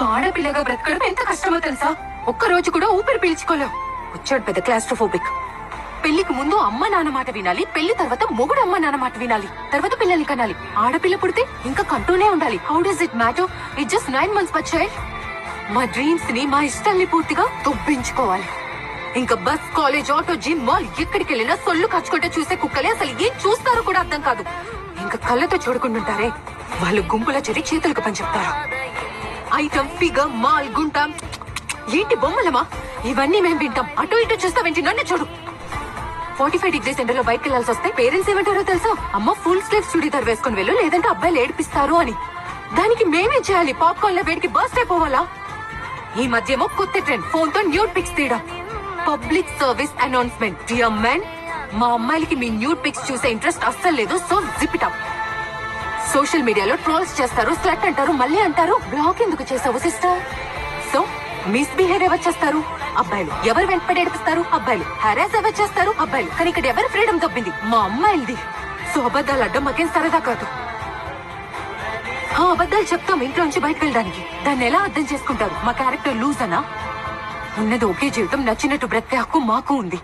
ఒక ఆడపిల్లగా బ్రతకడం ఎంత కష్టమో తెలుసా? ఒక్క రోజు కూడా ఊపిరి పీల్చుకోలేవు. వచ్చాడు పెద్ద క్లాస్ట్రోఫోబిక్. పెళ్లికి ముందు అమ్మ నాన్న మాట వినాలి, పెళ్లి తర్వాత మొగుడు అమ్మ నాన్న మాట వినాలి, తర్వాత పిల్లల్ని కనాలి. ఆడపిల్ల పుడితే ఇంకా కంటూనే ఉండాలి. How does it matter? It just 9 months but child. మా డ్రీమ్స్ ని, మా ఇష్టాల్ని పూర్తిగా తొప్పించుకోవాలి. ఇంకా bus, college, auto, gym, mall ఎక్కడికి వెళ్ళినా సొల్లు కచ్చుకుంటే చూసే కుక్కలే అసలు ఏం చూస్తారో కూడా అర్థం కాదు. ఇంకా కళ్ళతో చూడకుంటుంటారే, వాళ్ళు గుంపుల చేరి చేతులకు పని చెప్తారు. ఐటమ్, ఫిగర్, మాల్, గుంటాం, ఏంటి బొమ్మలమా? ఇవన్నీ మేము వింటాం. అటు ఇటు చూస్తావేంటి? నన్ను చూడు. 45 degrees ఎండలో బయటకు వెళ్లాల్సి వస్తే పేరెంట్స్ ఏమంటారో తెలుసా? అమ్మ ఫుల్ స్లీవ్స్ చుడీదార్ వేసుకుని వెళ్ళు, లేదంటే అబ్బాయిలు ఏడిపిస్తారు అని. దానికి మేమేం చేయాలి? పాప్కార్న్ లో వేడికి బర్స్ట్ అయిపోవాలా? ఈ మధ్యేమో కొత్త ట్రెండ్, ఫోన్ తో న్యూడ్ పిక్స్ తీయడం. Public service announcement. Dear men, మా అమ్మాయిలకి మీ న్యూడ్ పిక్స్ చూసే ఇంట్రెస్ట్ అస్సలు లేదు. So zip it up. Social మీడియాలో ట్రోల్స్ చేస్తారు, స్లట్ అంటారు, మళ్ళీ అంటారు. బ్లాక్ ఎందుకు చేసావు సిస్టర్? సో మిస్బిహేవ్ ఎవరు చేస్తారు? అబ్బాయిలు. ఎవరు వెంటపడి ఏడిపిస్తారు? అబ్బాయిలు. హెరాస్ ఎవరు చేస్తారు? అబ్బాయిలు. కానీ ఇక్కడ ఎవరు ఫ్రీడమ్ తప్పింది? మా అమ్మాయిలది. సో అబద్ధాలు అడ్డం మాకేం సరదా కాదు. అబద్ధాలు చెప్తాం ఇంట్లో నుంచి బయటకు వెళ్ళడానికి. దాన్ని ఎలా అర్థం చేసుకుంటారు? మా క్యారెక్టర్ లూజ్ అనా? ఉన్నది ఒకే జీవితం, నచ్చినట్టు బ్రతికే హక్కు మాకు ఉంది.